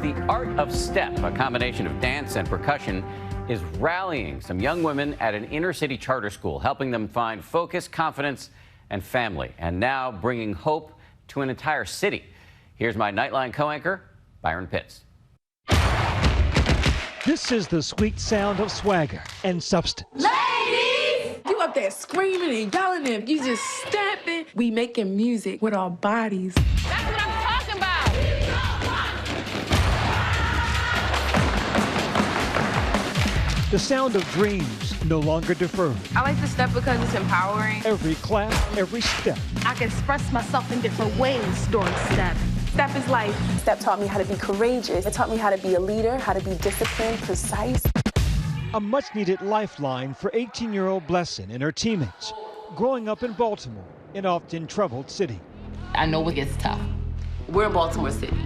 the art of step, a combination of dance and percussion, is rallying some young women at an inner-city charter school, helping them find focus, confidence, and family, and now bringing hope to an entire city. Here's my Nightline co-anchor, Byron Pitts. This is the sweet sound of swagger and substance. Ladies! You up there screaming and yelling and you just stepping. We making music with our bodies. That's what I'm talking about. The sound of dreams no longer deferred. I like to step because it's empowering. Every clap, every step. I can express myself in different ways during step. Step is life. Step taught me how to be courageous. It taught me how to be a leader, how to be disciplined, precise. A much-needed lifeline for 18-year-old Blessing and her teammates, growing up in Baltimore, an often troubled city. I know it gets tough. We're in Baltimore City.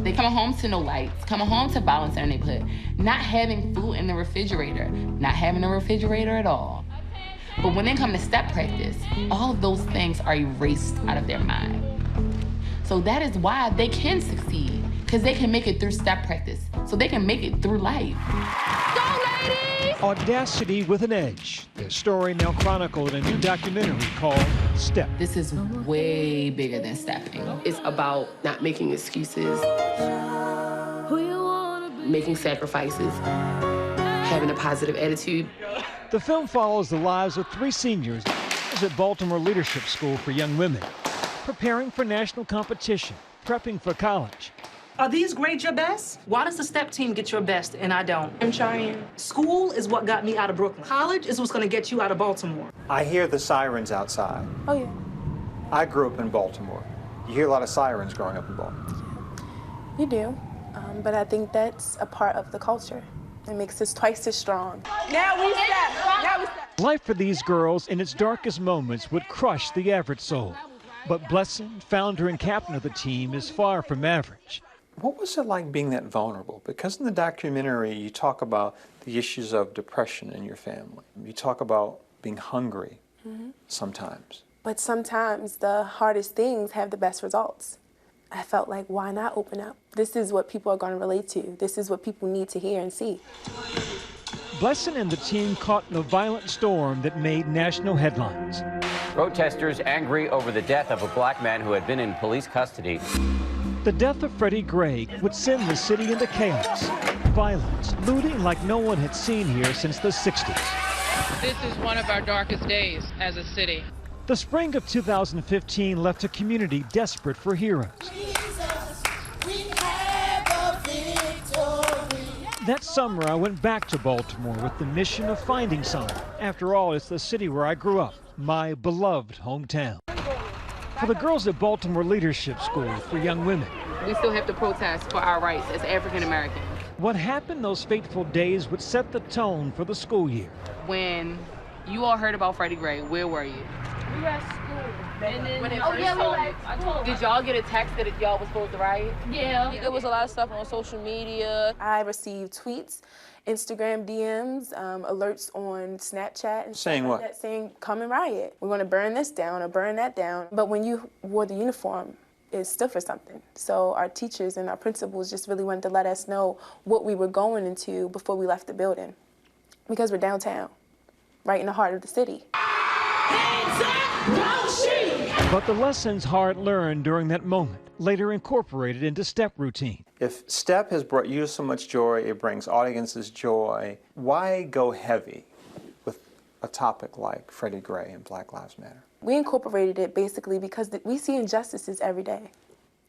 They coming home to no lights, coming home to violence in their neighborhood, not having food in the refrigerator, not having a refrigerator at all. But when they come to step practice, all of those things are erased out of their mind. So that is why they can succeed, because they can make it through step practice, so they can make it through life. Go, ladies! Audacity with an edge. Their story now chronicled in a new documentary called Step. This is way bigger than stepping. It's about not making excuses, making sacrifices, having a positive attitude. The film follows the lives of 3 seniors at Baltimore Leadership School for Young Women, preparing for national competition, prepping for college. Are these grades your best? Why does the step team get your best and I don't? I'm trying. School is what got me out of Brooklyn. College is what's gonna get you out of Baltimore. I hear the sirens outside. Oh, yeah. I grew up in Baltimore. You hear a lot of sirens growing up in Baltimore. You do. But I think that's a part of the culture. It makes us twice as strong. Now we step. Now we step. Life for these girls in its darkest moments would crush the average soul. But Blessing, founder and captain of the team, is far from average. What was it like being that vulnerable? Because in the documentary, you talk about the issues of depression in your family. You talk about being hungry sometimes. But sometimes the hardest things have the best results. I felt like, why not open up? This is what people are going to relate to. This is what people need to hear and see. Blessing and the team caught in a violent storm that made national headlines. Protesters angry over the death of a black man who had been in police custody. The death of Freddie Gray would send the city into chaos. Violence, looting like no one had seen here since the 60s. This is one of our darkest days as a city. The spring of 2015 left a community desperate for heroes. That summer, I went back to Baltimore with the mission of finding someone. After all, it's the city where I grew up, my beloved hometown. For the girls at Baltimore Leadership School for Young Women, We still have to protest for our rights as African Americans. what happened those fateful days would set the tone for the school year. When you all heard about Freddie Gray, where were you? We were at school. And then, Did y'all get a text that y'all was supposed to write? Yeah. There was a lot of stuff on social media. I received tweets, Instagram DMs, alerts on Snapchat. And Saying stuff like what? that, saying, come and riot. We're going to burn this down or burn that down. But when you wore the uniform, it stood for something. So our teachers and our principals just really wanted to let us know what we were going into before we left the building. Because we're downtown, right in the heart of the city. But the lessons hard learned during that moment later incorporated into step routine. If step has brought you so much joy, it brings audiences joy, why go heavy with a topic like Freddie Gray and Black Lives Matter? We incorporated it basically because we see injustices every day.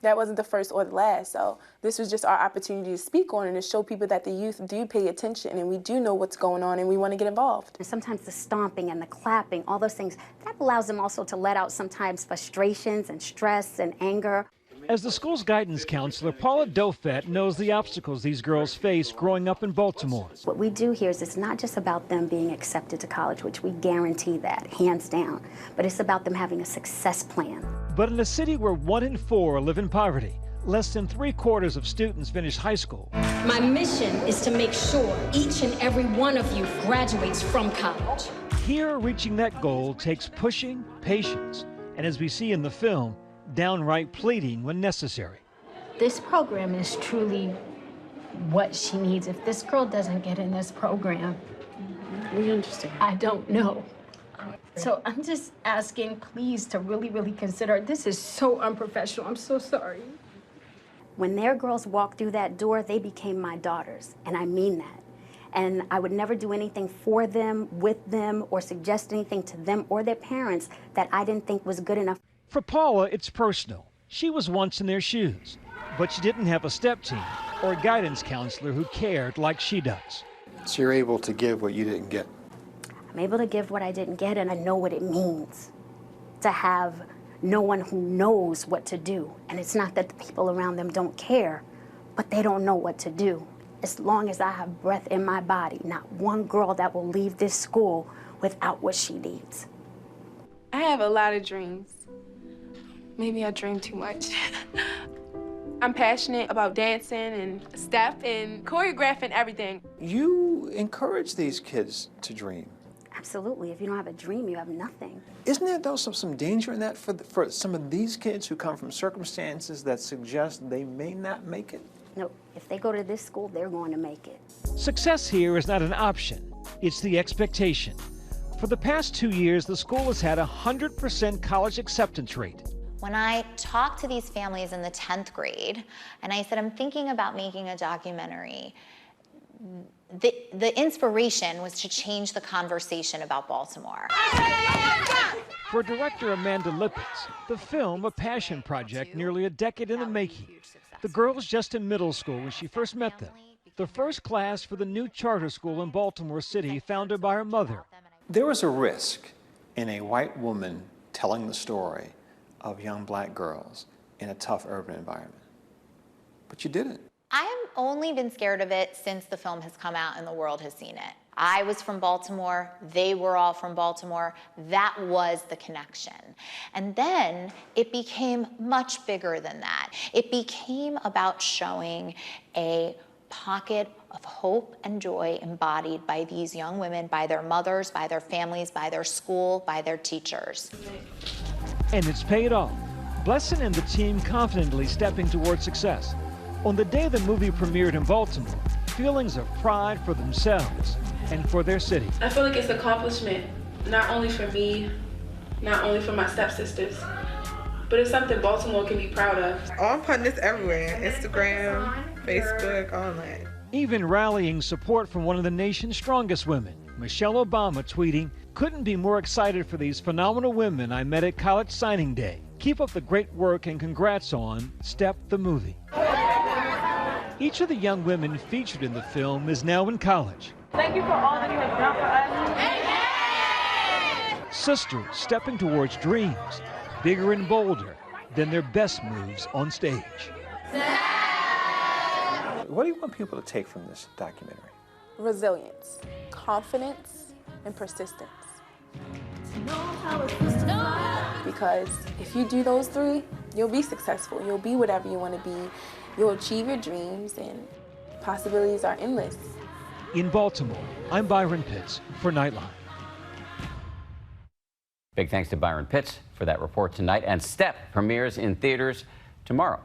That wasn't the first or the last, so this was just our opportunity to speak on and to show people that the youth do pay attention and we do know what's going on and we want to get involved. And sometimes the stomping and the clapping, all those things, that allows them also to let out sometimes frustrations and stress and anger. As the school's guidance counselor, Paula Dofat knows the obstacles these girls face growing up in Baltimore. What we do here is it's not just about them being accepted to college, which we guarantee that, hands down, but it's about them having a success plan. But in a city where 1 in 4 live in poverty, less than 3/4 of students finish high school. My mission is to make sure each and every one of you graduates from college. Here, reaching that goal takes pushing, patience, and as we see in the film, downright pleading when necessary. This program is truly what she needs. If this girl doesn't get in this program, We understand. I don't know. So I'm just asking, please, to really, really consider. This is so unprofessional. I'm so sorry. When their girls walked through that door, they became my daughters, and I mean that. And I would never do anything for them, with them, or suggest anything to them or their parents that I didn't think was good enough. For Paula, it's personal. She was once in their shoes, but she didn't have a step team or a guidance counselor who cared like she does. So you're able to give what you didn't get. I'm able to give what I didn't get, and I know what it means to have no one who knows what to do. And it's not that the people around them don't care, but they don't know what to do. As long as I have breath in my body, not one girl that will leave this school without what she needs. I have a lot of dreams. Maybe I dream too much. I'm passionate about dancing and step and choreographing everything. You encourage these kids to dream. Absolutely. If you don't have a dream, you have nothing. Isn't there, though, some danger in that for some of these kids who come from circumstances that suggest they may not make it? No, if they go to this school, they're going to make it. Success here is not an option, it's the expectation. For the past 2 years, the school has had a 100% college acceptance rate. When I talked to these families in the 10th grade, and I said, I'm thinking about making a documentary, the inspiration was to change the conversation about Baltimore. For director Amanda Lippitz, the film, a passion project nearly a decade in the making. The girls just in middle school when she first met them. The first class for the new charter school in Baltimore City, founded by her mother. There was a risk in a white woman telling the story of young black girls in a tough urban environment. But you didn't. I have only been scared of it since the film has come out and the world has seen it. I was from Baltimore, they were all from Baltimore. That was the connection. And then it became much bigger than that. It became about showing a pocket of hope and joy embodied by these young women, by their mothers, by their families, by their school, by their teachers. And it's paid off. Blesson and the team confidently stepping towards success. On the day the movie premiered in Baltimore, feelings of pride for themselves and for their city. I feel like it's an accomplishment, not only for me, not only for my stepsisters, but it's something Baltimore can be proud of. Oh, I'm putting this everywhere, Instagram, Facebook, all that. Even rallying support from one of the nation's strongest women, Michelle Obama, tweeting, "Couldn't be more excited for these phenomenal women I met at college signing day. Keep up the great work and congrats on Step the Movie." Each of the young women featured in the film is now in college. Thank you for all that you have done for us. Sisters stepping towards dreams, bigger and bolder than their best moves on stage. What do you want people to take from this documentary? Resilience, confidence, and persistence. Because if you do those three, you'll be successful. You'll be whatever you want to be. You'll achieve your dreams, and possibilities are endless. In Baltimore, I'm Byron Pitts for Nightline. Big thanks to Byron Pitts for that report tonight. And Step premieres in theaters tomorrow.